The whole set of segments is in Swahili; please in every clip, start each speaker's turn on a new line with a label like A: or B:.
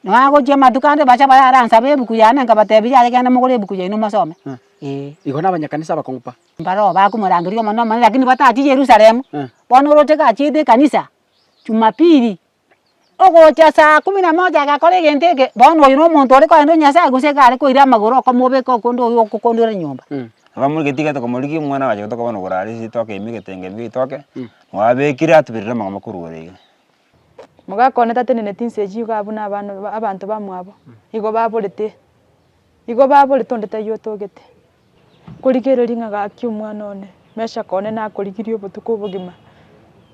A: Nwago chema dukande bacha baransa bebuku yana ngabatebi yale kana mugore buku yino masome.
B: Iko n'abanyakanisa bakongupa.
A: Mbaro bakumurangiriyo mano mani lakini bataji Yerusalemu. Bono rote kachide kanisa. Jumapili. Ogocha saa 11 agakore genteke bono yino muntu ori kwa ndo nyasa guseka ari koira magoro komobeka kondo yo kokondore nyumba.
C: Abamuri getigete komorigi mwana waje gutoko bono gorari sitoke imigete nge bitoke. Wabekire atubirira mama makuru orege.
D: Mugakone tatenene tinseji gabuna abantu bamwabo. Igo baborete. Igo baborete ndete yotogete. Kurigereri nga gaki umwana one. Mesha kone na kurigirio butuko bugima.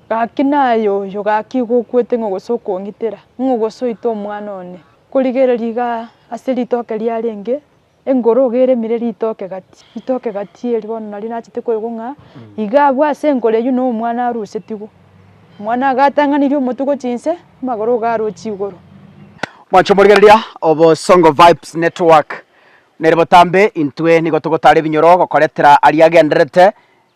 D: Gakina yo gaki gokwete ngo gosoko ngitera. Ngo gosoito umwana one. Kurigereri ga aseli toke liarenge. Engoro gere mireri toke gati. Itoke gati elibona nali nachite ko igunga. Igabwa senkore yuno umwana arusetigo. Mwana gatanganirio mutugo chinse magoro garo chigoro.
B: Mwacho murigereria obo Songo Vibes Network. Nerebotambe intwe nigo tugotare binyoro gokoretera ari agenderete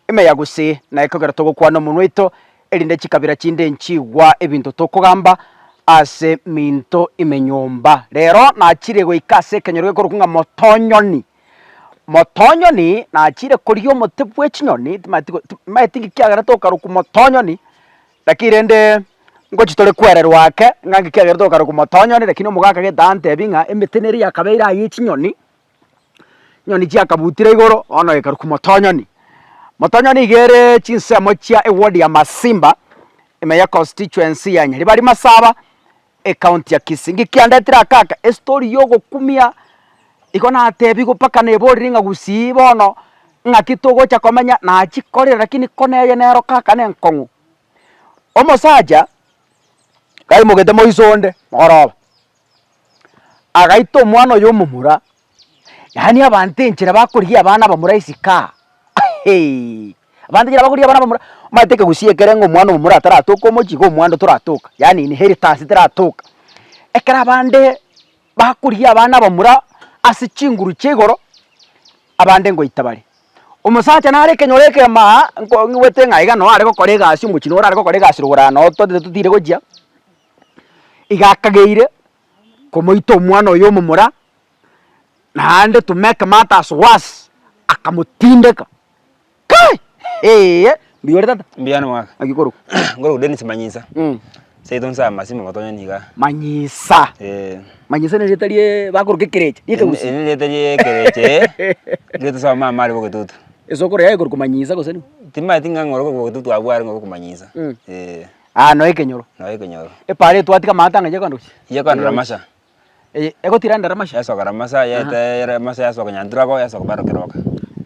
B: ime yagusi na ikogera tugukwana munwito erinde chikabira chinde nchigwa ebintu tokugamba ase minto imenyomba rero na chire goikase kenyorwe korukunga motonyoni na chire kuriyo motebwe chinyoni maitiki kyagara tokaruku motonyoni lakirende ngo chitore kwerero wake ngangi kyagara tokaruku motonyoni lakini omugaka gedante binga emeteneri yakabeira yichinyoni nyoni chia kabutire igoro ono ikaruku motonyoni igere chinsemo chia eward ya Masimba emeya constituency ya Nyeri bari Masaba county ya Kisingi kiandetira kaka story yogo kumia ikona atebi gupaka nebori nga gusibono nga kitogo cha komanya na chikorera lakini koneye nero kaka ne nkongu omosaja kai mugete moisonde moroba agaito mwana yo mumura yani abante nchira bakuriye abana bamura isika abante nchira bakuriye abana bamura mateke gusiye kerengo mwana mumura ataratuka mochigo mwando turatuka yani inheritance turatuka ekera abande bakuriye abana bamura asichinguru chegoro abande ngo itabari umusacha nare kenyoreke ma ngwete ngaiga no ariko korega asi umukino ariko korega asi rugurano tutire gojia igakageire komoito mwana yo mumura nande to make matters worse akamutindeka kai biore tata
C: mbiano mwaka
B: agikoro
C: ngoro Dennis Manyisa Seidon sa Masimba Motonyoni ga
B: Manyisa Manyisa ne retalie bakuruke kereche yeke usi
C: ne retalie kereche reta sa mama ari bogetutu
B: esokore yaye kuruku Manyisa goseni
C: timba tinga ngoro bogetutu abwari ngoro kumanyisa
B: no ekenyoro pare twatika matanga je kanduki
C: ye kandu ramasha
B: ego tiranda ramasha
C: yasoka ramasa yete ramasa yasoka nyandrago yasoka barokeroka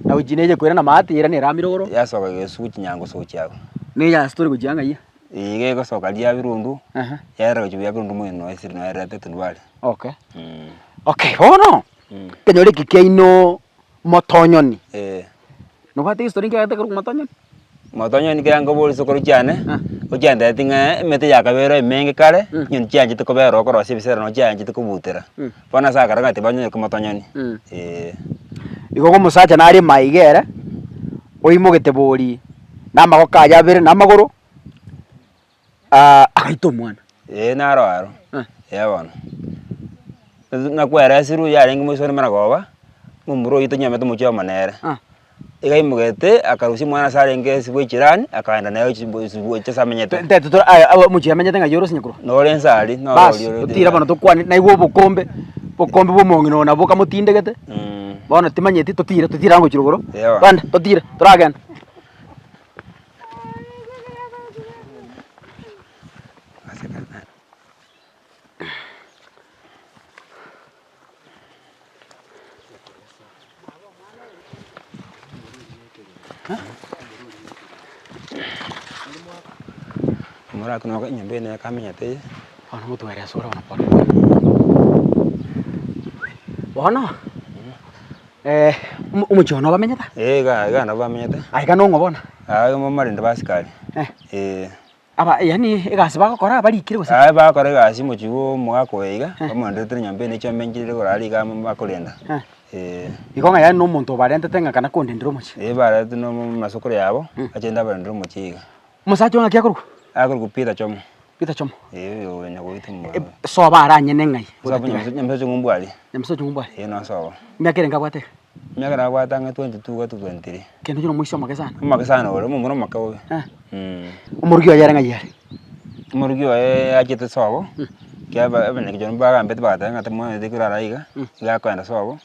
B: na ujineje kwera na mati era ne ramirogoro
C: yasoka gesuchi nyango sochi yago
B: ne ya story gujanga iya
C: ige ko soka dia birundu yara go ya birundu mwino esiri no era tetundwale
B: okay ono kenyore kikeino motonyoni no bate history ngate ko motonyoni
C: kyango boli sokoro cyane ujyanda tinga mete yakabero emenge kare nyun cyanje to kobero ko rose bisera no cyanje to kubutera bona sakara ngate banyone ko motonyoni iko ko musacha nari maigere oimogete boli namako kaja bere namagoro akaito mwana naro yabona nakwera siru yarenga musore maragoba mumuro yito nyame to mucho manere igai mugete akarusi mwana sarenge sibwe jirani akaenda nayo sibwe cyasamenyete ndete to mucho yamenyete nga yoro sinyakuru no lensali no yoro utira bana to kwani na iwo bukombe bo mongino na boka mutindegete bona timanyete tutira ngo kirugoro banda tutira turagenda mara kuno ka nyambe ne kamenyate ana mutu ari asora ona pora bona umujono bamenyata ga na bamenyata aiga no ngobona mo mari ndabasikali aba yani egasi bakora bari ikire gusa bakora egasi muchigo mugakoiga bamondete nyambe ne cyamenyire gorari ga makolenda ikonga yani no muntu barente tenga kana kondendero muchi barete no masokore yabo agenda barendero muchiga musacho ngakya kuruko akuruko pita chomo
B: Bita chomo.
C: Yo nya ko itum.
B: Soba aranye nengai.
C: Soba nyamso ngumbwali.
B: Nyamso ngumbwali.
C: No soba.
B: Miaka renga bwate.
C: Miaka na bwatanga 22 to 23.
B: Kendo juno mwisho makesana.
C: Makesana ore muno makawe.
B: Umurugio yarenga yare.
C: Umurugio ajete soba. Kya bane kijon baga mbete bata ngata mo de kurara iga. Ga kwenda soba.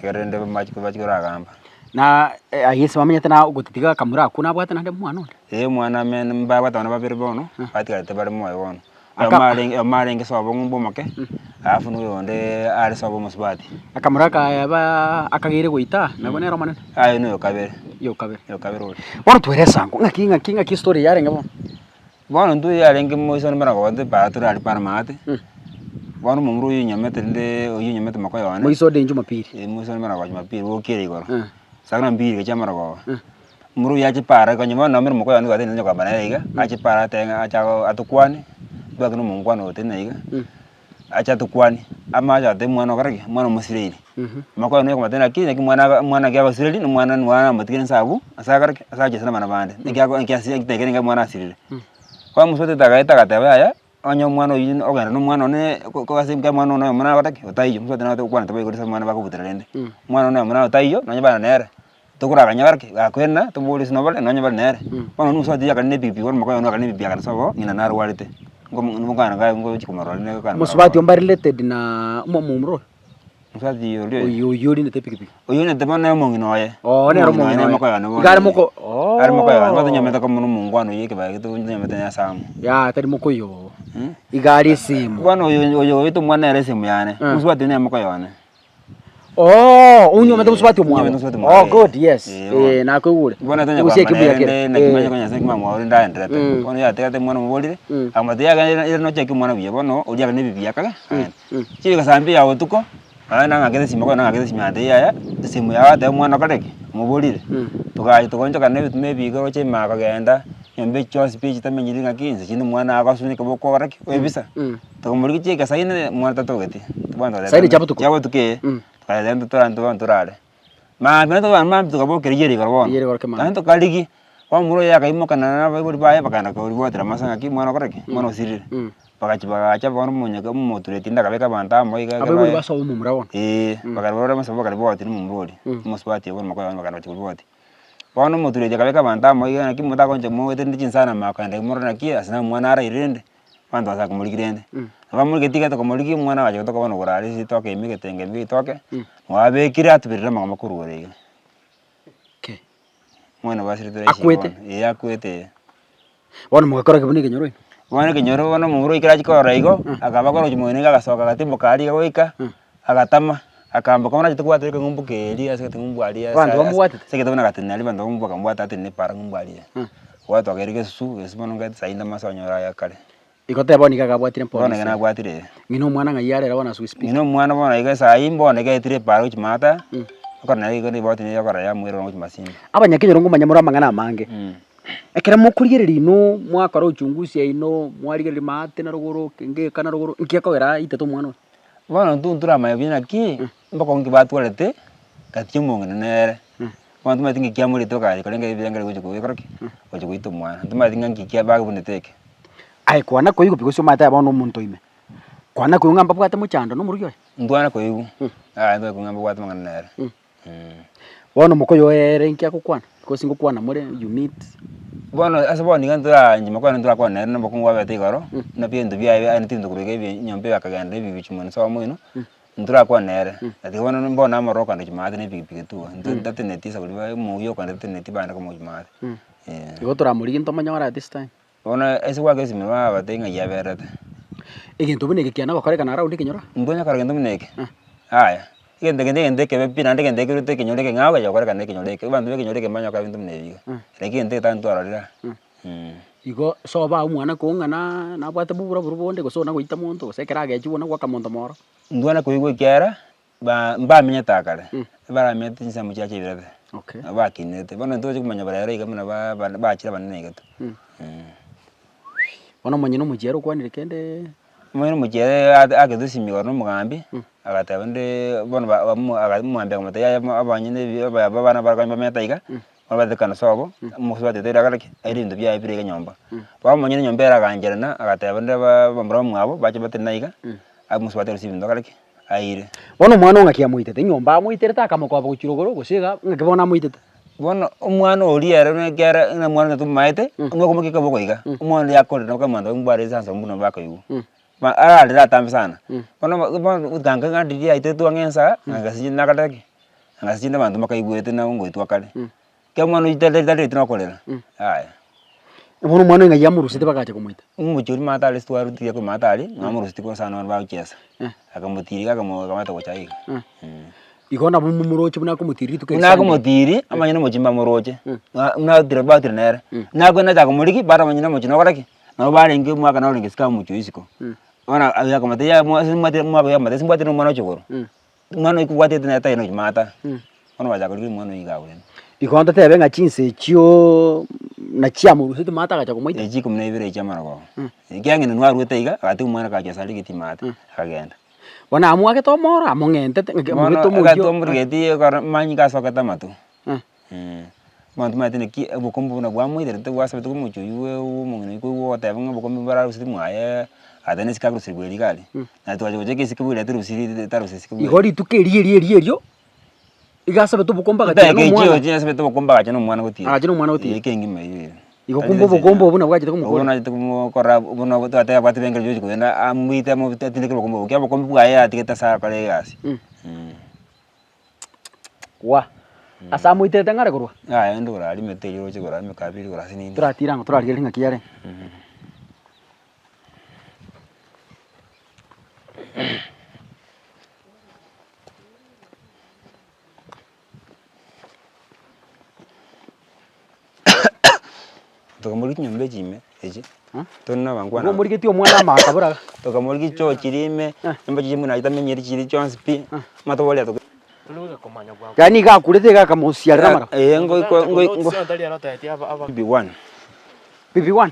C: Kerende bachikura gamba.
B: Na ayese wamenye tena ugutitiga kamura kuna bwate na mwana.
C: Mwana men mbaba tana babere bono. Patika te bare moyo wono. Amare soba ngumbo make. Afu no yonde ari soba musbati.
B: Akamura ka akagire goita na bone romana.
C: Ayo no kabere.
B: Yo kabere.
C: Ro.
B: Wono tueresa ngo ngaki story yare ngabo.
C: Wono ndu yare ngimo so mara ko de ba tu ari par mate. Wono mumru yinyamete nde yinyamete makoyo wane.
B: Moiso de Jumapili.
C: Moiso mara ko Jumapili wo kiri goro. Sagna mbiri ke chamara ko. Muru ya chipara ko nyama na mo ko yanu ade nyoka bana iga. A chipara tenga acha atukwani. Ba kuno mungwano tena iga. Acha tukwani. Ama ja de mwana karage mwana musireli. Mako yanu ko tena ki mwana kya basireli no mwana matikin sabu. Asa karage asa je sana bana bande. Nikya ko nkya si tekere nga mwana sireli. Kwa musote tagaita kataba ya. Onyo mwana yin ogana no mwana ne ko asim ka mwana no mwana bataki. Otayi musote na to kwana tabai ko mwana ba ko butrende. Mwana no mwana otayi no nyabana nere. Tukura kanyagarke akwena to bolis no bale no nyabana nere. Mwana no so dia kan ne bibi won mako no kan ne bibi kan so ngina nar walite. Ngo kana ga ngo chikumaro ne kan.
B: Musbati omba related na mumro.
C: Musbati yo
B: yo ni te pikipiki.
C: Yo ne te bana mo ngino ye.
B: Oh ne ro mo ngino
C: mako ya no.
B: Igare moko. Oh.
C: Ari mako ya no nyameta ko mo mungwano yeke ba ke to nyameta ya samu.
B: Ya tari moko yo. Igari simu.
C: Bwana yo ito mwana ere simu yane. Musbati ne mako ya ne.
B: Oh, unyo meta musbati omwa. Oh good, yes. Na ko ure.
C: Bwana tonya kwa mane na kimanya kwa nyasa kimwa uri nda ndrete. Bwana ya tete mwana mubolire. Amate ya ga no cheki mwana biye bono uri ya ne bibi yakaga. Chiri ka sambi ya otuko. Ana ngakete simu kwa ngakete simu ande ya simu ya ate mwana kareke. Mubolire. Tukonjo kana maybe ko chema kagenda. Yambe cho speech tamenyiri ngakinze chini mwana akasunika boko kareke. Webisa. Tukomuri cheka saine mwana tatogeti. Bwana
B: saine chapo tuko.
C: Chapo tuke. Kaya ndo turare. Ma mento ma tukabo keriyeri karwon.
B: Yeri karke ma.
C: Tanto kaligi. Kwa muro ya kaimo kana na buri bae pakana ko ribotra masanga ki mwana kareke. Mwana sirire. Pakachipa bono munya ka muture tinda kabeka banta mo iga.
B: Aburi baso mumra won.
C: Pakarbora masabo karboti mumroli. Musbati bono makoya makana chiboti. Bono muture kabeka banta mo iga ki muta konje mo wete ndichin sana makanda muro na ki asna mwana ara irende. Pando asa kumurikirende. Vamuri ketika to kumuriki mwana waje to kono gorari si toke mi ketenge mi toke. Wabe kiri atubirira mama makuru ore.
B: Okay.
C: Mwana basiri to
B: akwete.
C: Akwete.
B: Bono mugakora kibuni kenyoro.
C: Mwana kenyoro bono mumuro ikira chikora igo akaba koro chimwene gasoka gatimbo kali goika agatama akamba kona chitukwa teke ngumbuke eli ase ngumbu ali ase.
B: Bantu bamwate.
C: Seke tobona gatinali bantu ngumbuka mbwata atene para ngumbu ali. Watu agerike su esimono ngati sainda masonyora ya kale.
B: Ikote boni kaga bwatire mpo.
C: Bona kana bwatire.
B: Ngino mwana ngayare bona su speak.
C: Ngino mwana bona iga saimbo nege tire paro chimata. Okana iga ni bwatire yakora ya mwiro ngo chimasini.
B: Abanyakinyoro ngo manyamura mangana mange. Ekera mukurigere ino mwakora uchunguzi ino mwarigere mate na ruguru nge kana ruguru nkiakogera iteto mwana.
C: Bona ntura mayabina ki mbako ngibatwalete katimo ngenere. Wantu matingi kia muri toka kalenge byangere kujukuikoraki. Kujukuito mwana. Ntumatinga ngikia baga buneteke.
B: Ai kwana ko yugo bikoso mata yabono muntu ime. Kwana ko ngamba bwate muchando no muryo.
C: Ndwana ko yugo. Ndo ko ngamba bwate manganere.
B: Wono mukoyo ere nkia kukwana. Ko singo kwana muri you meet.
C: Bono asaboni ngantura nyima kwa ntura kwa nere no bakungwa bate igoro. Na pia ndubya ya ntindu kurege bi nyombe bakaganda bibi chumone sawa mwino. Ntura kwa nere. Ati wono mbona amoroka ndo chimate ne bigi tu. Ndate netisa kuliba muyo kwa ndate netibana ko mujimate.
B: Igo turamuri ntomanya wara this time.
C: Bona ese kwa kesi mwa batenga ya berete.
B: Igintu buneke kiana bakoreka na raundi kinyora.
C: Mbonya karagenda muneke. Haya. Igende ke pina ndege rute kinyoleke ngawe ya koreka ndeke kinyoleke. Bantu kinyoleke manya ka bintu muneke. Reki ndeke tantu ararira.
B: Igo soba umwana ko ngana na bwate bubura burubonde go so na goita muntu sekera gechi wona kwa kamonto moro.
C: Ndwana ko igwe kyara mba menya takare. Bara meti nsa muchache birate.
B: Okay.
C: Ba kinete. Bona ntoje kumanya bara rega muna ba chira banene gato.
B: Bona manyino mujero kwanire kende
C: Mwana mujere agedusimye no mugambi agataba nde bona mwambe amata ya abanyine abana baragamba metaiga mabate kana sobo musubate tera galaki erindu bya ibirege nyomba bamonyene nyomba era ganjerana agateba ndeba bamura mwabo bache batenaiga amusubate rusibindo galaki aire
B: bono mwana ngakia muitete nyomba amuitete akamukwaba guchirogoro gusiga ngakibona muitete
C: bono umwana oliera ngera na mwana tumaite ngoko mukika bokoiga umwana yakore no kamanda ngware sansa mbuno bakoigu ma ara tambe sana bono ganga ngandi aite tu ngensa ngasi nakataki ngasi bantu makaigwete na ngoitwa kale ke mwana itete tunakolera aya
B: bono mwana ngagia murusite bakacha kumuita
C: umuchuri matali stwaru tiye ko matali ngamurusite ko sana ba uchesa akamutiri akamata ko chaiga
B: igona bumuroche buna kumutiri tuke
C: na kumutiri amanyina muchimba muroche na dira batiri nere na ko na takumuriki bara amanyina muchino koraki na barenge mwaka na oringe ska mucho isiko ona yakamata ya mwate mwaka ya mate simbate no mwana chokoro mwana ikuwate na ta ino mata ona waja kuri mwana igawe
B: ikonda tebe nga chinse chio na chia murusite mata kacha kumuita
C: ejiko mna ibere chamara ko ikiange no waru teiga ati mwana kacha sali kitimata akagenda
B: bona amwake to mora amongente
C: ngito mujo to murgeti kar manyi ka sokata matu mwantu mate neki bukombo na bwa muire te wasa to mujo yuwe umungene ko wota banga bukombo bara usiti mwaye adane sikagru sibweli kali na to waje ke sikibweli ati rusiri tarusi sikibweli
B: igori tukeri igasa beto bukomba gacha
C: no mwana ke beto bukomba gacha no mwana goti
B: gacha no mwana goti
C: ikengi meyo
B: igo kumbo bukombo buna bwaje kumukora
C: buna kumukora buna bata bata benga joji kwenda amwita mo tatinde ko kumbo kya bukombo bwaya atiketa sara kale gasi
B: wa asa muite tangare kurwa
C: ndo ra ali metero chikora mekabiri kora sinini
B: turatiranga turarire nga kiyare
C: tokamuriki nyombe chime eje tonna bangwana
B: muri tio mwana makabura
C: tokamuriki cho chirime nyombe chime na itamenyeri chiri chonspi matobole to
B: yani ga kurete ga kamusiara mara
C: ngo
B: BB1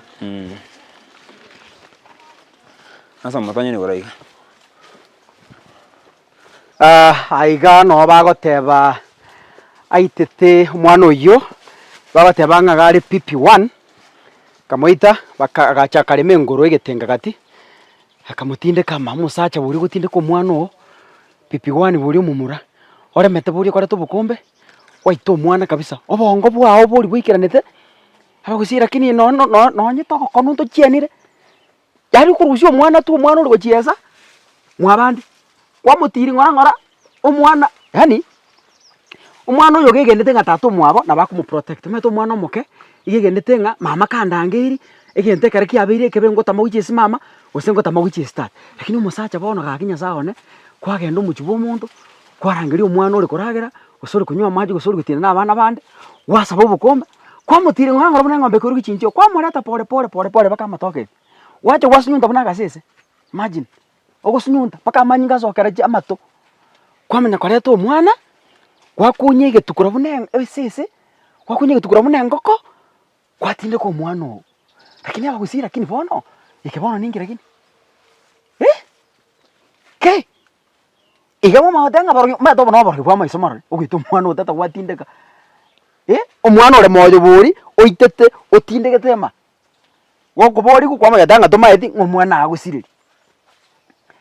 C: asa matanyo ni korai
B: aiga no bagoteba aitete mwana uyo bagoteba nga gari PP1 kamoita bakacha kareme ngoro igetenga gati akamutinde kama musacha buri gutinde ko mwana PP1 buri mumura ore mete buri kore to bukombe waito mwana kabisa obongo bwao buri bwikiranete abagusira kini no nyito kono to chienire yari kurusyo mwana tu mwana uri gochiesa mwabandi wamutiri ngora omwana yani umwana uyo gegendete ngatatu mwabo na bakumuprotect meto mwana moke igegendete nga mama kandangiri egente kare kiabire kebe ngota mawuchesi mama osengo tamawuchesi start lakini umusacha bono gakinya saone kwagenda umuchubo omuntu kwarangiri omwana uri koragera osori kunywa maji osori gutina na abana bande wasaba obukombe kwamutire ngora buna ngombe kuri gichincho kwamureta pole bakamatoke wache wasunyunta buna gasese imagine ogosunyunta paka manyinga sokera amato kwamenya koreto omwana kwakunyege tukura buna esese kwakunyege tukura buna ngoko kwatinde ko mwana lakini abagusira lakini bono ikebono ningira gini ke igamo mahotenga baro mato bono baro kwa maiso maro ogito mwana utata kwatinde ka omwana ore moyo buri oitete otinde getema woko bori ku kwama yatanga to maeti omwana agusiriri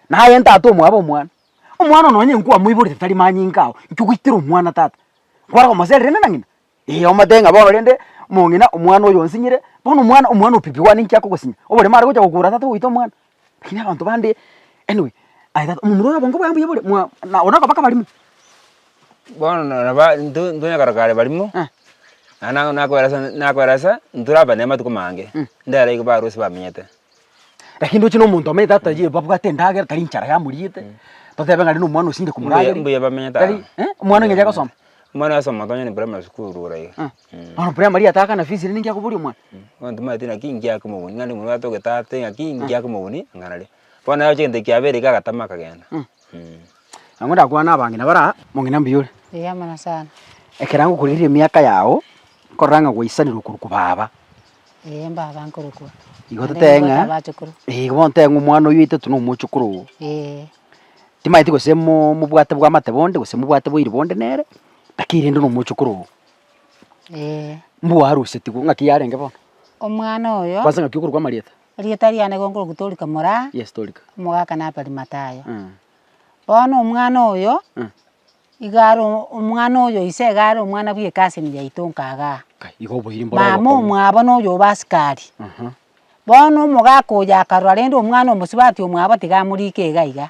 B: na yenta ato mwabo omwana no nyenku amwiburi tari manyingao nkugitira omwana tata kwara ko masere nena ngina omatenga bono rende mongina omwana oyo nsinyire bono omwana opipiwa ninki akogosinya obore mara gocha gukura tata uito omwana lakini abantu bande anyway aita umuro bongo bambu yebore na onaka baka balimu
C: bono na ba ndonya karakare balimu ana nakwerasa nturaba nema tukumange ndara iko barusi bamenyete
B: lakini uchi no muntu amete tata je babuga tendagera tari nchara ya muriyete totebe ngari no mwana usinde kumuragera
C: mbuye bamenyeta
B: tari mwana ngeja gosoma
C: mwana asoma tonyo ni primary school urayi
B: ano primary ataka na fees ningi akuburi mwana
C: wantu mate na kingi akumubuni ngani mwana atoke tate ngakingi akumubuni nganale bona yo chende kyabere kagatama kagenda
B: angoda kwa na bangi na bara mongina mbiyule
A: Yamana sana
B: ekerango kulire miaka yao koranga gwisanira ukuruku baba
A: baba nkuruku
B: igotenga igontenga umwana uyu ite tuno muchukuru timaiti gosemo mubwate bwa matebonde gosemo bwate bwiri bonde nere takiri ndo muchukuru Mbu harusi tigu ngaki yarenge bono.
A: Omwana oyo.
B: Kwanza ngaki ukuru kwa Marieta.
A: Rieta riane gongoro gutolika mura.
B: Yes, tolika.
A: Mugaka na pali matayo. Bono omwana oyo. Igaro omwana oyo ise garo omwana bwie kasi ni yaitonkaga.
B: Igo bohiri mbora.
A: Mama omwabo no basikari. Bono mugaka oyo akarwarendo omwana omusibati omwabo tigamurike gaiga.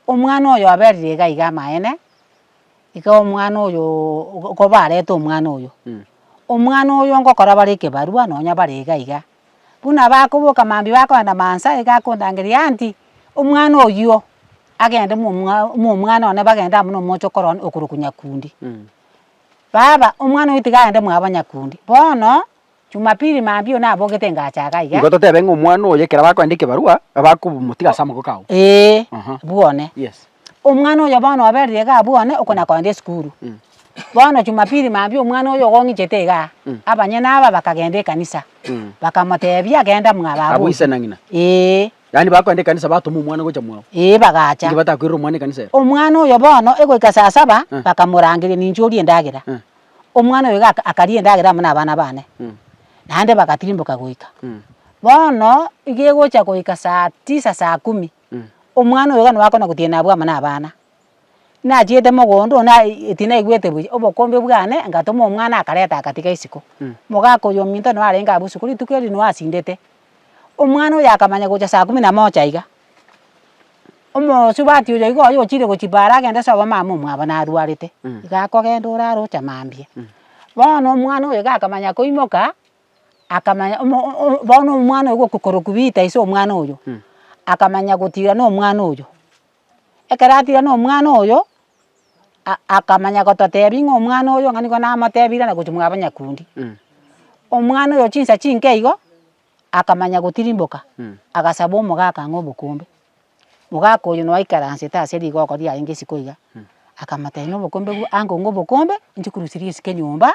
A: Omwana oyo aberire gaiga maene. Ika omwana oyo ko barete omwana oyo. Omwana oyo ngokora bareke barua nonya barega iga. Buna bakubuka mambi bakwanda mansa igakondangeria anti omwana oyo agende mu mwana one bagenda muno mochokoro okurukunya kundi. Baba omwana oyo tigande mu abanyakundi. Bono Jumapili mambi ona abogete ngachaga iga.
B: Ngoto tebe omwana oyo kera bakwandike barua abakubumutiga samako kawo.
A: Buone.
B: Yes.
A: Omwana oyo bono aberire ga buone okona kwande skuru. Bono Jumapili mambi omwana oyo gongichete ga. Abanyana aba bakagende kanisa. Bakamotebia agenda mwababo.
B: Abwise nangina. Yani bakwande kanisa batumu omwana gocha mwawo.
A: Bagacha.
B: Ndi batakwira omwana kanisa.
A: Omwana oyo bono egoika saa 7 bakamurangire ninjuri endagira. Omwana oyo akari endagira muna abana bane. Nande bakatirimbuka goika. Bono igegocha goika saa 9 saa 10. Omwana oyo gano bakona gutiena abwa mana abana. Na jete mogondo na itina igwete buye obokombe bwane ngatoma omwana akareta akatika isiko. Mugako yo minto no arenga abusukuri tukeri no asindete. Omwana oyo akamanya gocha saa 11 iga. Omo subati oyo igo yo chire gochibara agenda saba mama omwabo na arwarete. Igako genda uraro chamambie. Bono omwana oyo akamanya koimoka akamanya bono omwana oyo kukorokubita iso omwana oyo. Akamanya gutira no omwana oyo. Ekeratira no omwana oyo akamanya gototebi omwana oyo ngani kona amatebira na gutumwa abanyakundi. Omwana oyo chinsa chinkeigo akamanya gutirimboka. Agasaba omugaka ngobukombe. Mugaka oyo no aikaranse tase ligoko ria ingesi koiga. Akamata no bukombe bu ango ngobukombe nchikurusirie sike nyumba.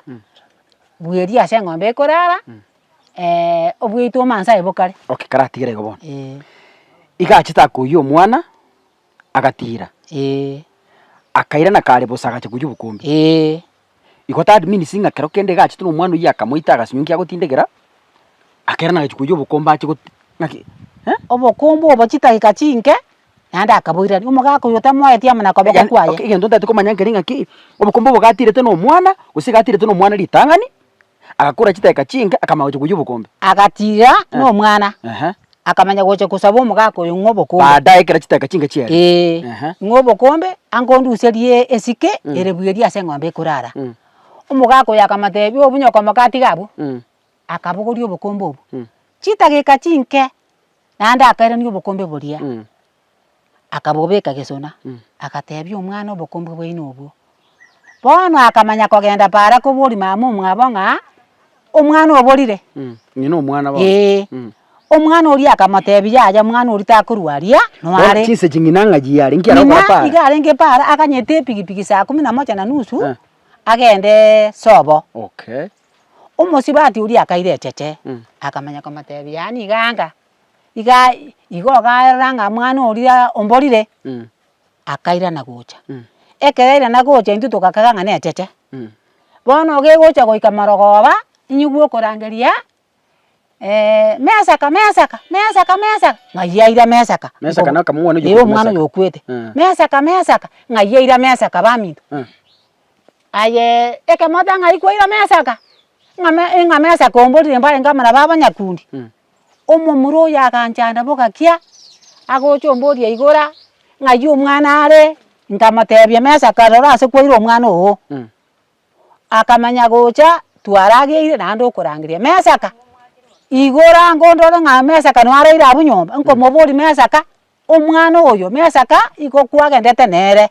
A: Bweri ase ngombe korara. Obwito mansa ebokare.
B: Okay, karatigire go bono. Iga chita kuyo omwana agatira. Akaira na kare bosaga chikuju bukombe. Igota admin singa kero kende gachi tuno omwana uya akamuita agasinyunki agotindegera. Akaira na chikuju bukombe achi ngaki.
A: Obokombo obachita chinke nanda akaboira umugaka uyo tamwaetia mana kwa bakwaye.
B: Okay, ngendo ndate komanya ngeringa ki obokombo bogatire teno omwana usigatire teno omwana litangani agakura chita chinke akamawo chikuju bukombe. Agatira
A: no omwana. Akamanya goche kusaba omugaka oyo ngobokombe.
B: Baadaye kera chitaka chinga chiere.
A: Ngobokombe angonduserie esike erebuyeri ase ngombe kurara. Omugaka oyo akamatebi obunyoko makati gabo. Akabugori obokombe obo. Chitaka chinke nanda akaira ni obokombe boria. Akabobeka gesona. Akatebi omwana obokombe bwino obwo. Bono akamanya kogenda para kobori mama omwabonga omwana oborire.
B: Nino omwana ba.
A: Omwana ori akamatebia yaja mwana ori takurwaria no are
B: chise jinginanga jiari ngiara kwa para
A: igare nge para akanyete pigipigi saa 11:30 agende sobo.
B: Okay.
A: Omosibati ori akaire cheche akamanya kamatebia yani ganga igo garanga mwana ori omborire akaira na gocha ekereira na gocha intu tukakaganga ne cheche bono gegocha goika marogoba inyugo korangeria mesaka ngayaira mesaka
B: na kamwana
A: yo yewe mwana yokwete mesaka ngayaira mesaka bamintu aye ekamota ngaikwaira mesaka nga mesaka ombolire mbale ngamara babanyakundi omomuro yakanchanda bokakia agocho omboria igora ngayo omwana are ngamatebia mesaka rora ase kwaira omwana oho akamanya gocha twarageire nando korangiria mesaka igora ngondora nga mesaka nwareira abunyomba nkomobori mesaka omwana oyo mesaka ikokwagende nere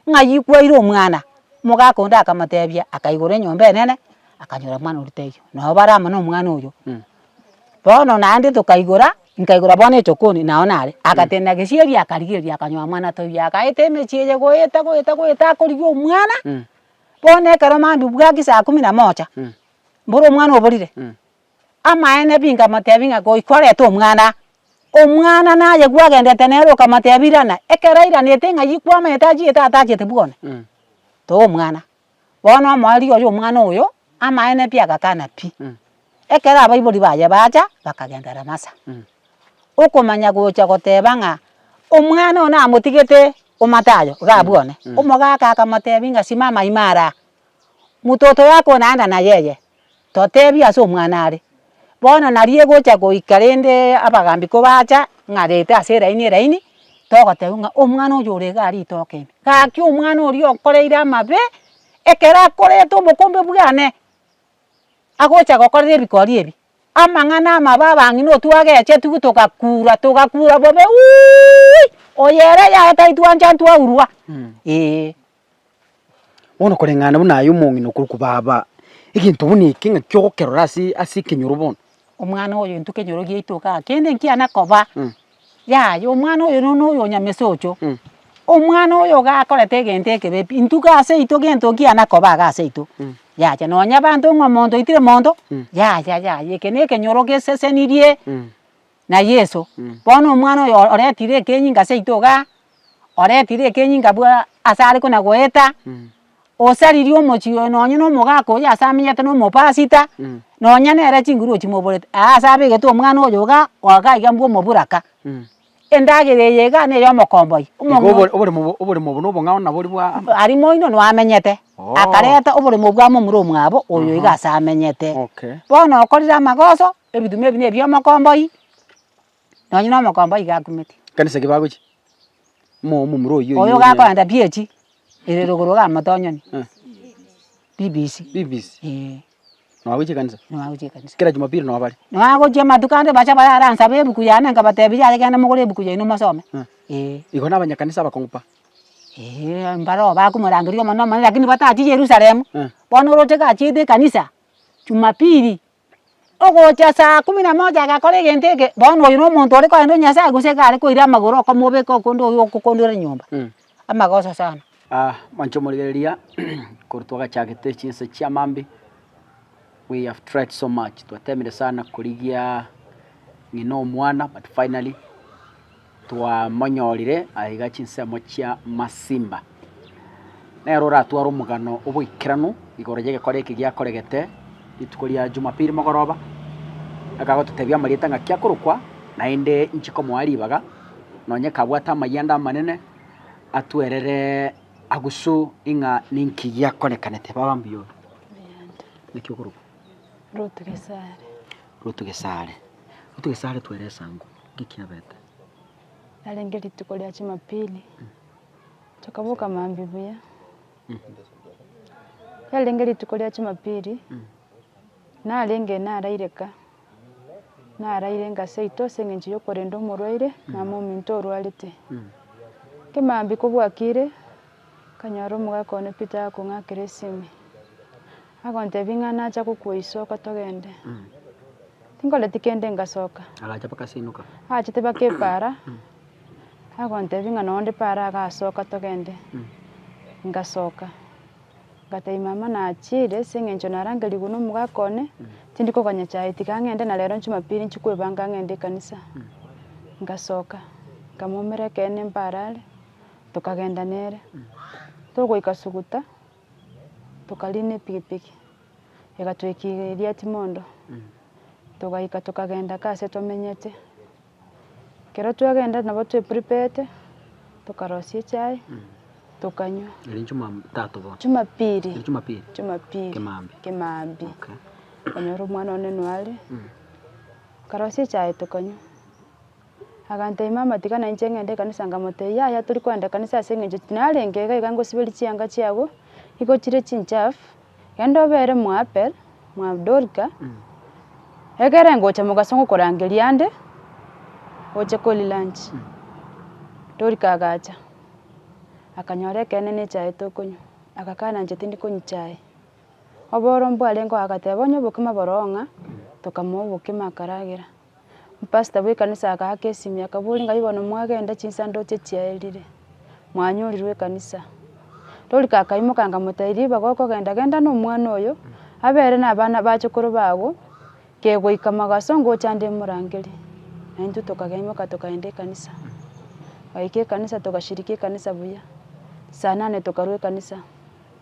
A: nga yikwaire omwana mugaka onda akamatebia akaigora nyomba nene akanyora mwana uriteyo no barama no omwana oyo bono nandi tukaigora nkaigora bono echokoni naona ari akatenda gicieria akarigeria akanywa mwana toya akaite mechieje goeta akorigio omwana bono ekero mambi bwaki saa 11 mboro omwana oborire amaene binga matebinga goikorete omwana naye gwagendete nero kamatebirana ekeraira netenga yikwa metaji etataje tebone to omwana bono mwali oyo omwana oyo ama ene pia gakana pi ekera abaibori baye baja bakagenda Ramasa ukumanya gocha goteba ng'a omwana ona amutigete omatayo gabwone omogaka akamotebi ng'a simama imara mutoto wako naenda na yeye totebi ase omwana are bono nari egocha goika rende abagambi ko bacha ng'arete ase eraini togotebi ng'a omwana oyo ore iga ritoke gaki omwana oria okoreire amabe ekera akorete omokombe bwane agocha gokorera ebikori ebi amang'ana amabe abang'ina otwageche tugakura bobe oyere yaeta itwancha ntwaurwa
B: bono koreng'ana buna aye omong'ina okoruku baba eginto buna eki ng'a kiogokerora ase ekenyoro bono
A: omwana oyo into kenyoro giaitoka kende nkiana koba yaya omwana oyo noyo nyamese ocho omwana oyo gakorete egento ekebe into gase ito gento nkiana koba gase ito yacha nonya banto ng'a mondo itire mondo yaya eke na ekenyoro gesesenirie na Yeso bono omwana oyo oretire ekenyinga ase ito iga oretire ekenyinga bwa ase are kona goeta osaririe omochio oyo nonya na omogaka oyo ase amenyete na omopasita nonya nere chinguru ochimoborete ase abegete omwana oyo iga iga mbwa omoburaka endagera eye iga na eya omokomboi
B: oboremo obo nobong'ao nabori bwa
A: ari moino nwamenyete akareta oboremo bwa momura omwabo oyo iga ase amenyete bono okorire amagoso ebitumo ebi na ebia omokomboi nonya na omokomboi gakumeti
B: kanisa kibagochi momura
A: oyo gakoenda PH ere rogoro ga Motonyoni BBC
B: nwagochi kanisa kera Jumapili nwabari
A: nwagochia matukande bacha bararansa bebuku yane nga batebi yare genda mogore ebuku yaino masome
B: igo nabanyakanisa bakong'upa
A: mbaro bakumorangeri omono omonene lakini batachi Jerusalemu bono oroche gachete kanisa Jumapili ogocha saa 11 agakora egento eke bono oyo na omonto ore koenda Nyasaye gose gare koira amagoro okomobeka okondo oyo okokondera nyomba amagoso sana
B: mancho morigereria korwa twagachagete chinse chia mambi we have tried so much twatemire sana kurigia ng'ina omwana but finally twamonyorire aiga chinsemo chia masimba nero oratwara omogano oboikeranu igoro yegekora eki giakoregete rituko ria Jumapili mogoroba agagototebia amarieta ng'a kiakorokwa naende nchiko mwaribaga nonya kabwata amayanda amanene atwerere agusu ing'a ninki giakorekanete babambio nikio korokwa Rutu Gesare twere sangu gikiabete
D: arenge rituko ria Jumapili tukabuka mambi buya arenge rituko ria Jumapili narenge naraireka naraire ngase ito seng'encho yokorenda omorwaire na ominto orwarete kemambi kobwakire kanyora omogaka one Peter akong'akera esimi agontebia ng'a nacha gokwa isoka togende tingoreti kende ngasoka
B: alacha bakasinuka
D: achete bakepara agontebia ng'a nonde para agasoka togende ngasoka ngatebia mama nachire seng'encho narangerigwa na omogaka one tindi koganya chae tiga ng'ende na rero Jumapili nchikwebanga ng'ende ekanisa ngasoka nkamomera ekene mparare tukagenda nere togoika Suguta tukarina epikipiki egatwekiria Timondo tugaika tukagenda kase tomenyete kero twagenda nabo tweprepete tukarosia chai tukanywa Jumapili Kemambi kanyora omwana one nware karosia chai tukanywa agantebia mama tiga nainche ng'ende ekanisa ngamotebia yaya tori kwenda ekanisa ase eng'encho narenge iga ngosiberi chianga chiago igochire chinchafu genda obere mwapel mwadorika egere ngocha mogaso korangeria ande oche koli lunch Dorika agacha akanyora ekene na echae tokonywa agakana nche tindi konywa chai oboro mbware ngo agateba onye obokima boronga tokamoa obokima akaragera pastor bw'ekanisa agaka esimi akaburi ngai bono mwagenda chinsando chiaerire mwanyorirwe ekanisa Dorika akaimoka ngamotairie bagokogenda genda n'omwana oyo abere n'abana bachokoro bago kegoika magaso ngocha nde murangeri naintu tukagaimoka tukaenda ekanisa gaika ekanisa tugashiriki ekanisa buya saa 8 tukarwa ekanisa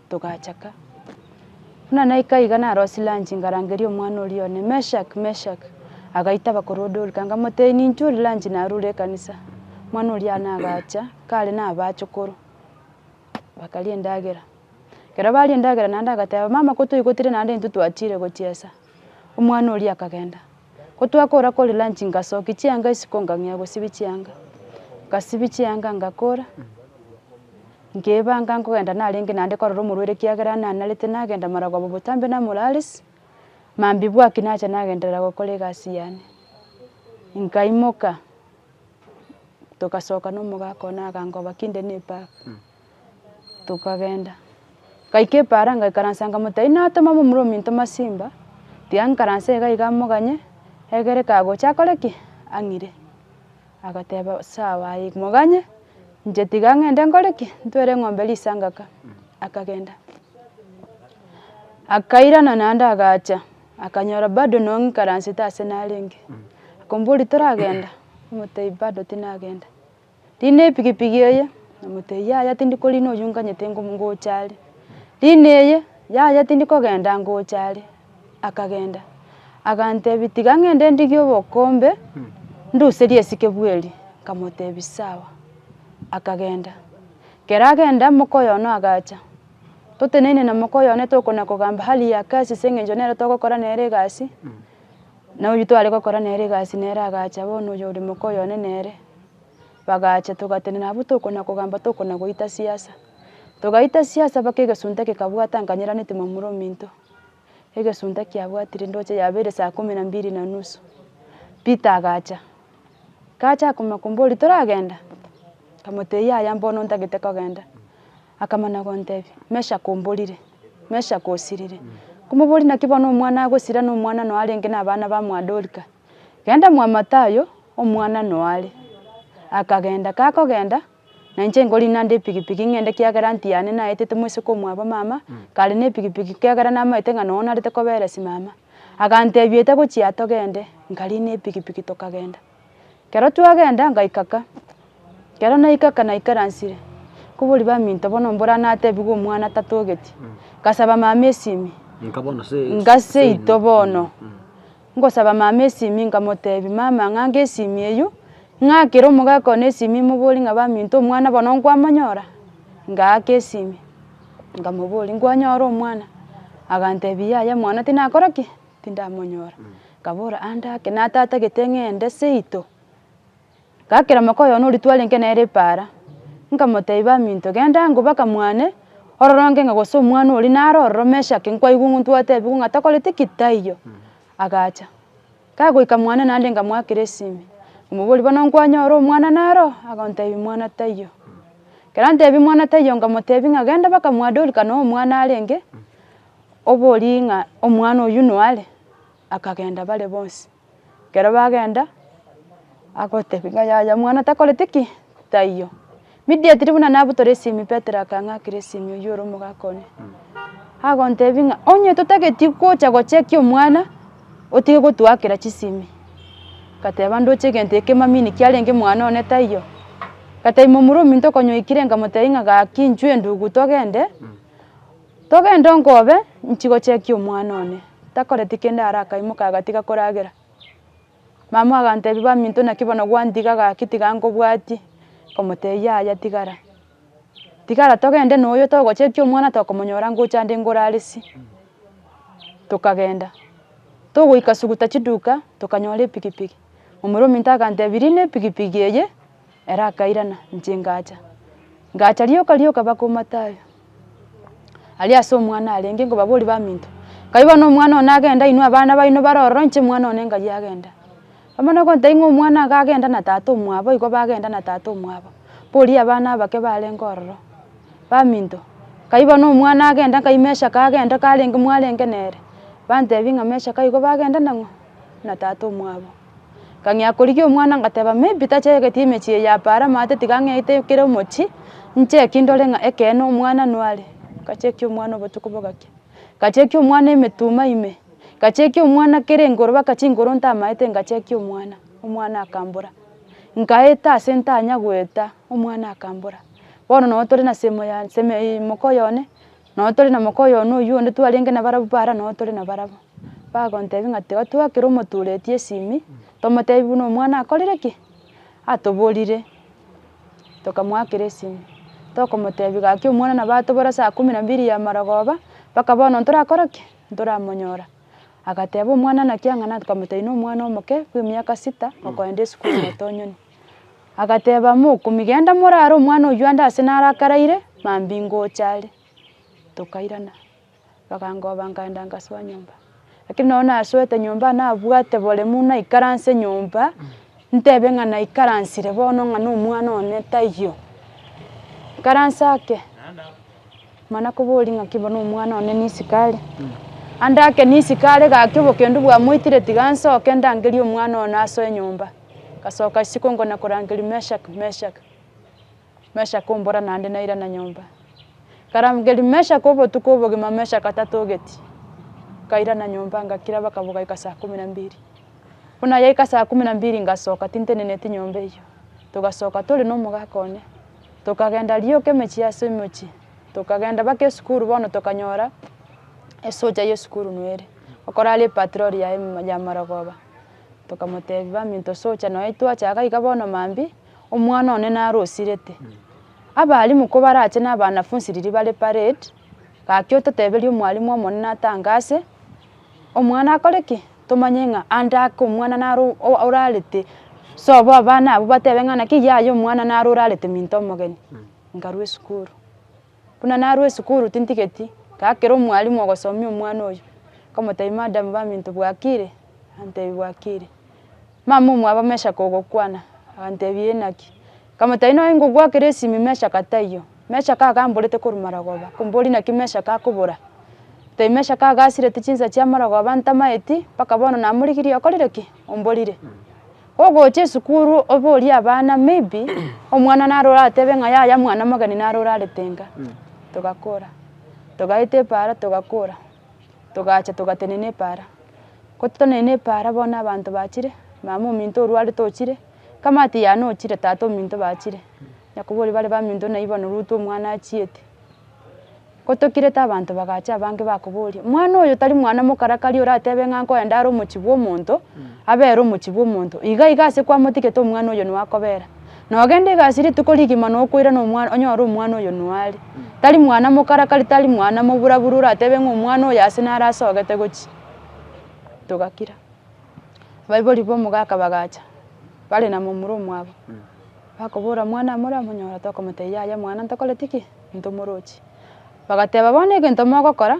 D: tugachaka Buna naikaiga narosi lunch ngarangeria omwana orione Meshak agaita bakorodo kanga moteni nchuri lunch narure kanisa mwana oria nagacha kale nabachokoro bakaria endagera kera bari endagera nanda agateba mama kotoigotire nande intu twachire gochiesa omwana oria akagenda kotwakora kori lunch ngasoki chianga isiko ngang'ia gosibi chianga ngasibi chianga ngakora nkebanga nkogenda narenge nande korora omorwere kiagera nanarete nagenda maragoba botambe na Molaris mambi bwaki nacha nagendera gokora egasi yane nkaimoka tukasoka n'omogaka nagangoba kinde ne papa tukagenda kaike para ngaikaransa mutai natoma mumuro minto masimba tiankaranse gaiga moganye egere kagocha koreki angire agateba sawa igmoganye nje tigangende ngoreki ntwere ng'ombe lisangaka akagenda akairana nanda agacha akanyora bado nonkaranse tase narenge akomburi turagenda mutei bado tinagenda rine pigipigi eye mutei yaya tindikori no yunganyete ngochari rine yaya tindikogenda ngochari akagenda agantebi tigangende ndigyo bokombe nduserie sikebweli kamotebi sawa akagenda keragenda mokoyono agacha totenene na mokoyone tokona kogamba hali ya kasi sengenjo nero togokora nere gasi na uyu twari gokora nere gasi nere agacha bono yori mokoyone nere bagacha tugatene nabo tokona kogamba tokona goita siasa togaita siasa bakegesunta kekabwata nganyeranete mamuro minto egesunta kiabwatire ndoche yabere saa 12:30 Peter agacha kacha kumakumburi turagenda kamote yaya mbono ntagete kogenda akamana gontebi mesha kumburire mesha kosirire kumuburi nakibono omwana agosira no omwana no arenge nabana ba mwadolika genda mwa Matayo omwana no ari akagenda kakogenda na nche ngori nande pigipigi ngende kiagera ntiane na etete mwese ko mwaba mama kale ne pigipigi kiagera na maite ngano na rete kobere si mama agantebiete gochia togende ngari ne pigipigi tokagenda kero twagenda ngaikaka kero naikaka naikaransire kuburi ba minto bono mbora natebigo omwana tatogeti kasaba mama esimi
B: nkabona
D: ngase itobono ngosaba mama esimi ngamotebi mama ngange esimi eyo ngakero omogaka one esimi mobori ngaba minto omwana bono nkwamanyora ngake esimi ngamobori nkwanyora omwana agantebi yaya mwana tinakora ki tindamonyora kabora andake natata geteng'ende seito gakera mokoyo no ritware nere para nkamoteiba minto genda ngobaka mwane ororonge ngagoso omwana ori narororo mesha kenkwa igungu atebi ngatakorete kitaiyo agacha kagoika mwana nande ngamwakire esimi omobori bono nkwanyora omwana naro agontebi mwana taiyo kera ntebi mwana taiyo ngamotebi ngagenda baka mwadolika no omwana arenge obori nga omwana oyu no are akagenda bare bonsi kera bagenda agotebi ngayaya mwana takorete ki taiyo midia tribuna nabutore esimi Petero akang'akire esimi oyu ore omogakone agontebi ng'a onye totageti gocha gocheki omwana otige gotwakera chisimi kateba ndoche egento ekemamini kiarenge mwana one taiyo katai momuro minto konyoikire ngamotebi ng'a gaki nchwe endugu togende ngobe nchigocheki omwana one takoreti kende arakaimoka agatiga koragera mama agantebi ba minto nakibono gwantiga gaki tiga ngobwati komote yaya tigara togende noyo togocheki omwana tokomonyora ngochande ngorarisi tukagenda togoika suguta chiduka tukanyora epigipigi omuro minto agantebi rine epigipigi eye erakairana nche ngacha rioka bako Matayo ali ase omwana arenge ngobabori ba minto kaibona omwana one agenda inwe abana baino barororo nche mwana one ngai agenda amana gonta ingo omwana agagenda na tata omwabo igo bagenda na tata omwabo pori abana abake barenga ororo ba minto kaibona omwana agenda kaimesha kagenda karenge mwarenge nere bantebi ng'a mesha kaigo bagenda nang'o na tata omwabo kang'ia korigia omwana ngateba maybe tachegeti emechie ya para mate tiga ng'eite kere omochi ncheki ndore ng'a ekene omwana nware kacheki omwana obotuko bogaki kacheki omwana emetuma ime kacheki omwana kere engoro bakachingoro ntamaete ngacheki omwana akambura nkaeta ase ntanya gweta omwana akambura bono no tore na semo mokoyone no tore na mokoyo no yuonde twarenge na barabu para no tore na barabu bagontebi ng'ati twakira omotureti esimi tomotebi buna omwana akorire ki atoborire tokamwakira esimi tokomotebi gaki omwana na batobora saa 12 ya marogoba mpaka bono ntorakora ki ntoramonyora agateba omwana naki ang'ana tukamotebi omwana omoke bwa emiaka 6 okoenda esukuru motonyoni agateba mokumigenda moraro omwana oyu ande ase narakaraire mambingo chare tokairana bakangoba nkaenda ngaswa nyomba lakini naona aswete nyomba nabwate bole muna ikaranse nyomba ntebe ng'ana ikaransire bono ng'ana omwana one taiyo karansake mana kubori ng'akibona omwana one nisikale andake nisikale gaki obokendu bwamoitire tigansoke ndangeri omwana one asoe nyomba kasoka isiko ngona kurangeri mesha kumbora nande naira na nyomba karangeri mesha kobo tukobo gima mesha katatogeti kaira na nyomba ngakira bakabuga ikasa 12 kuna yaika saa 12 ngasoka tinteneneti nyomba iyo tugasoka tuli no mugakone tukagenda liyo kemechi ya semochi tukagenda bake skuru bono tukanyora esoja yo skuru nwere okorale patrol ya Marogoba tukamotebi baminto socha no aitwa chaga ikabono mambi omwana one narosirete abalimu ko barache n'abanafunzi riri bale parade kakyo totebeli omwalimu omone natangase omwana akoreki tomanyenga andaka omwana naro oralete so bo abana abo batebe ng'ana kiyayo omwana naro oralete minto omogeni ngarwe skuru buna narwe skuru tintigeti kakero omwalimu ogosomia omwana oyo kamotebi madam baminto bwakire antebi bwakire mama omwaba mesha kogokwana antebi enaki kamotebi no ingo gwakire esimi mesha kataiyo mesha kagamborete koru Marogoba kumbori naki mesha kakobora temesha kagasire tichinza chia Marogoba ntamaeti paka bono namurigirie okorire ki omborire ogoche sukuru obori abana maybe omwana narora tebe ng'aya ya mwana magani narora retenga tugakora tugaite para tugakora tugacha tugatenene para kotonene para bona abantu bachire mama ominto orware tochire kamati ya no chire tato ominto bachire yakubori bale baminto naibona ruto omwana achiete kotokireta abantu bagacha abange bakubori mwana oyo tari mwana mukarakari oratebe ng'anko endaro mochibwo omonto abero mochibwo omonto iga ase kwa motikete omwana oyo nwakobera nogende gasiri tukorigima no kwira no mwana onyora omwana oyo nwari tari mwana mukarakari tari mwana muburaburu oratebe ng'omwana oyo ase narasogete gochi tugakira baibori bo mugaka bagacha bale na momuro omwabo bakobora mwana mura monyora tokomote yaya mwana ntokoretiki ntomorochi bagateba bone egento mogokora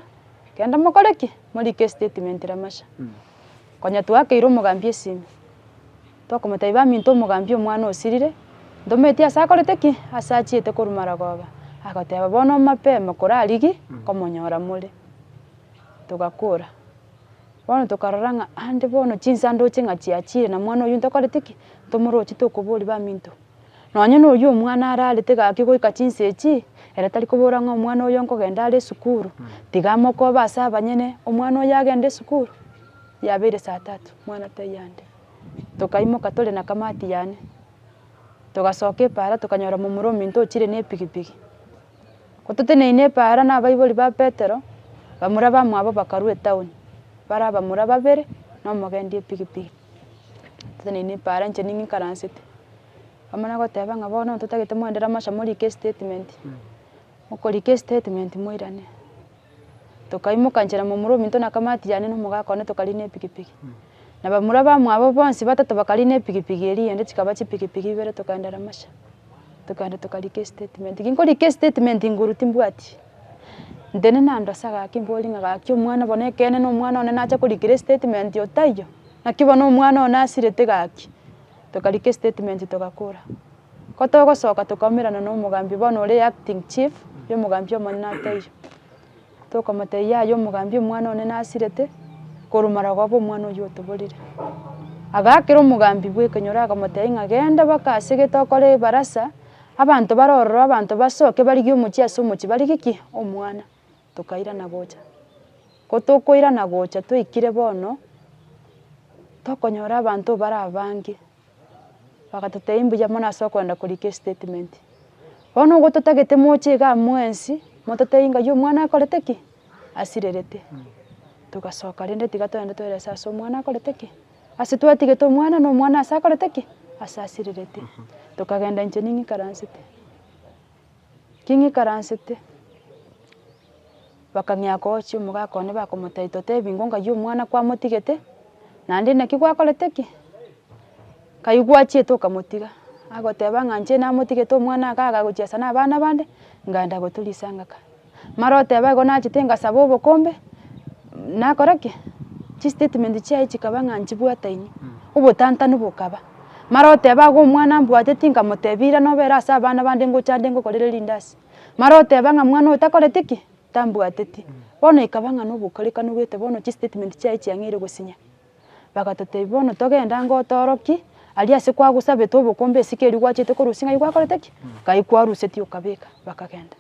D: kenda mokoreki morike statement ramasha konya twakeire omogambi esimi tokomote baminto omogambi omwana osirire ndometi ase akoreteki ase achiete koru Marogoba agoteba bono mapema korarigi komonyora more tugakora bono tukarora ng'a ande bono chinsa ndoche ng'a chiachire na mwana oyu ntokoreteki ntomorochi tokobori baminto nonye no oyu omwana ararete gaki goika chinsa echi era tari kobora ng'a omwana oyo nkogenda are esukuru tiga mokoba ase abanyene omwana oyo agende esukuru yabeire saa 3 mwana tayande tukaimoka tore na kamati yane tugasoka epara tukanyora momuro ominto ochire na epikipiki kototeneine epara na abaibori ba Petero bamura bamwabo bakarwa etown bara bamura babere no mogendi epikipiki toteneine epara nche ning'ikaransete amana goteba ng'a bono totagete mwendera masha morike statement mokorike statement moirane tukaimoka nchera momuro ominto na kamati yane no mogakone tukarine epikipiki na bamura bamwabo bonsi batatu bakarine epikipiki eri ende chikaba chipikipiki ibere tukaendera masha tukaenda tukarike statement kinkorike statement nguru timbwati ndene nando saga kimboli ng'agaki omwana bone kene no omwana one nacha korikire statement otaiyo nakibona omwana one asirete gaki tukarike statement tugakora kotogosoka tukamirana no omogambi bono ore acting chief yo omogambi omone nataiyo tokomote yayo omogambi omwana one nasirete koru Marogoba omwana oyo otoborire agakera omogambi bwekenyora agamotei ng'a genda bakasegete okore ebarasa abanto barorora abanto basoke barigi omochi ase omochi barigi ki omwana tukairana gocha kotokoirana gocha toikire bono tokonyora abanto bara abange bagatotei mbuya mono ase okoenda korike statement bono gototagete moche iga mwensi mototeinga yu mwana akorete ki asirerete tugacoka rinde tiga twende tweresa ase omwana akorete ki ase twatigete omwana no mwana ase akorete ki ase asirerete tukagenda inche ning'ikaransete king'ikaransete bakang'ea kochi omogaka one bakomotebia totebia ingo ng'ai omwana kwamotigete naende naki gwakorete ki kai gwachiete okamotiga agoteba ng'a inche namotigete omwana iga agagochiesa na abana bande ngaenda goturisia ng'aka mara oteba igo nachete ngasaba obokombe nakora ki chistatement chiaye chikaba ng'a nchibwataini obotantanu bokaba mara oteba igo omwana mbwateti nkamotebia nobere ase abana bande ngocha nde ngokorere rindasi mara oteba ng'a mwana oyo takoreti ki tambwateti bono ikaba ng'a na obokorekanu bwete bono chistatement chiaye chiang'eire gosinya bagatotebia bono togenda ngotoroki aria ase kwagosabete obokombe esike eri gwachiete korusia ng'ai gwakorete ki kai kwaruseti okabeka bakagenda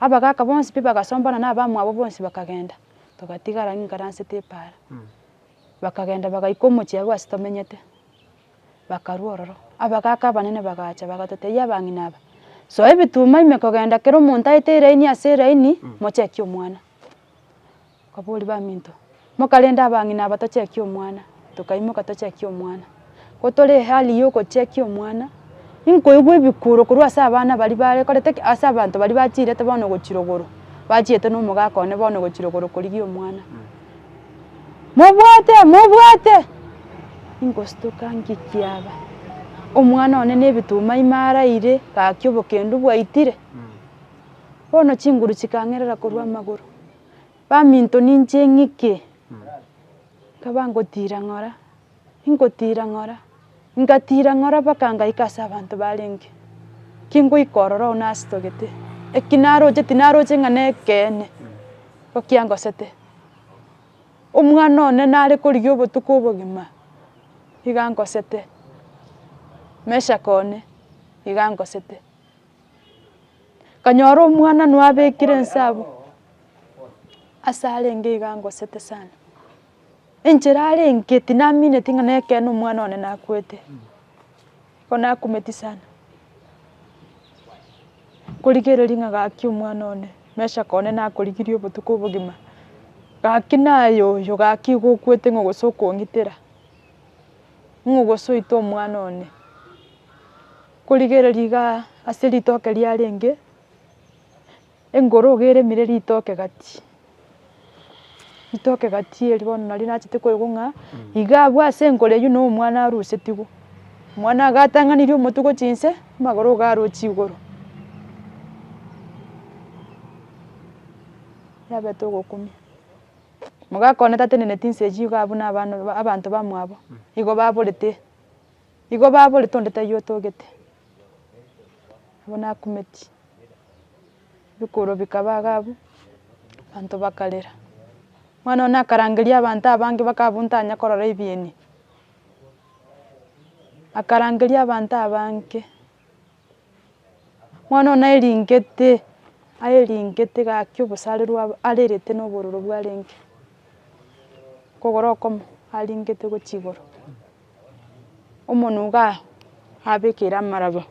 D: abagaka bonsi pi bagasombana na abamwabo bonsi bakagenda togatigara ng'ikaransete epara bakagenda bagaika omochie abwo ase tomenyete bakarwa ororo abagaka abanene bagacha bagatotebia abang'ina aba so ebituma ime kogenda kero omonto aete eraini ase eraini mocheki omwana kaboria baminto mokarende abang'ina aba tocheki omwana tokaimoka tocheki omwana kotore ehali ya ogocheki omwana inkoigwa ebikuro korwa ase abana baria barekorete ki ase abanto baria bachirete bono gochirogoro bachiete na omogaka one bono gochirogoro korigia omwana mobwate ingostuka ngikiaba omwana one na ebituma ime araire gaki obokendu bwaitire bono chinguru chikang'erera korwa amagoro baminto ninche ng'ike nkaba ngotira ng'ora ingotira ng'ora ngatira ng'ora mpaka ngaika ase abanto barenge kingoika ororo igo nasitogete eki naroche ng'a na ekene gokiangosete omwana one nare korigia obotuko obogima iga nkosete Meshak one iga nkosete kanyora omwana nwabekire ensabo ase arenge iga nkosete sana enchera arenge tinamineti ng'a na ekene omwana one nakwete igo nakumeti sana korigereria ng'a gaki omwana one Meshak one nakorigirie obotuko obogima gaki naye oyo gaki igo okwete ng'a gose okong'itera ng'a gose oite omwana one korigereria iga ase ritoke riarenge engoro iga eremire ritoke gati eri bono nari nachete koigwa ng'a iga abwo ase engoro eywo no omwana arusetigwe omwana iga atang'anirie omotuko chinse amagoro iga arochi igoro yabeta ogokumia mogaka one tateneneti nse eywo iga abwo na abanto bamwabo igo baborete onde taiyo otogete abo nakumeti bikoro bikaba iga abwo abanto bakarera mwana one akarangeria abanto abange mpaka abwo ntanya korora ebieni akarangeria abanto abange mwana one aeringete gaki obosare arerete na obororo bwarenge kogora okomo aringete gochia igoro omonwe iga abekeire amaraba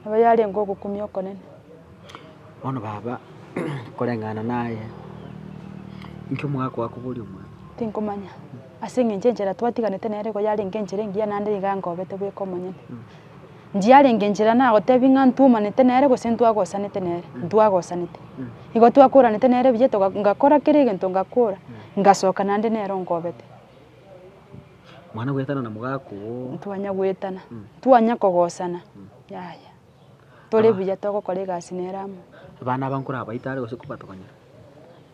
D: aba yarenge ogokumia okonene
B: bono baba koreng'ana naye inki omogaka wakoboria omwana
D: tinkomanya ase eng'encho enchera twatiganete nere igo yarenge enchera engiya naende iga nkobete bweka omonyene nchiarenge enchera nagotebia ng'a ntwomanete nere gose ntwagosanete nere ntwagosanete igo twakoranete nere buya ngakora kera egento ngakora ngasoka naende nere nkobete
B: mwana gwetana na mogaka ogo
D: ntwanya gwetana twanya kogosana yaya tore buya togokora egasi nere amo
B: abana aba nkorabaita are gose kobatokonyera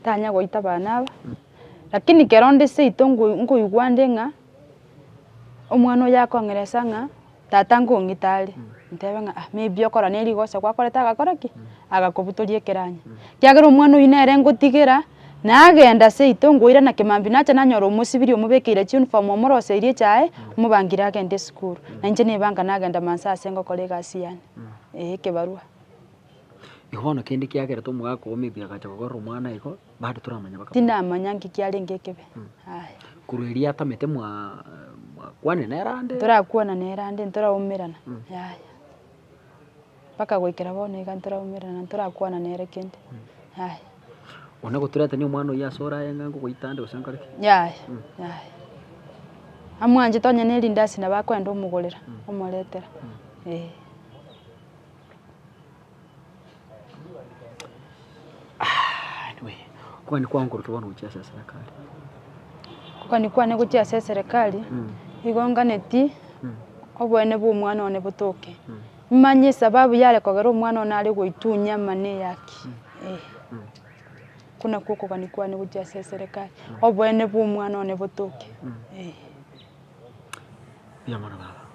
D: tanya goita abana aba lakini kero nde seito ngoigwa nde ng'a omwana oyo akong'eresa ng'a tata nkong'ita are ntebe ng'a maybe okora na erigosa gwakorete agakora ki agakobutoria ekeranya kiagera omwana oyo nere ngotigera nagenda seito ngoirana kimambi nacha nanyora omosibiri omobekeire chiuniform omoroseirie chae omobangire agende esukuru na inche nebanga nagenda mansa ase ngokora egasi yane ekebarua
B: igo bono kende kiagerete omogaka ogo maybe agacha kogorora omwana igo bado toramanya baka
D: tindamanya nki kiarenge ekebe aya
B: korwa eria atamete mwakwane nere ande
D: torakwana nere ande ntoraumerana yaya paka gwikira bono igantira umira na turakwana nere kindi hai
B: ona guturete ni umwana uya sora yenga ngo guitande usangarike
D: yai yai amwanje tonye neri ndasi na bakwenda umugurira umuretera
B: anyway kwani kwangu rutubona ukiasa serikali
D: kwani kwane gukiasa serikali igonganeti obwene bwo mwana one butoke manye sababu yale kogera umwana one ari goitunya mane yaki kuna kuko kwani kwane gukiasa serikali obwene bwo mwana one butoke
B: ya mwana baba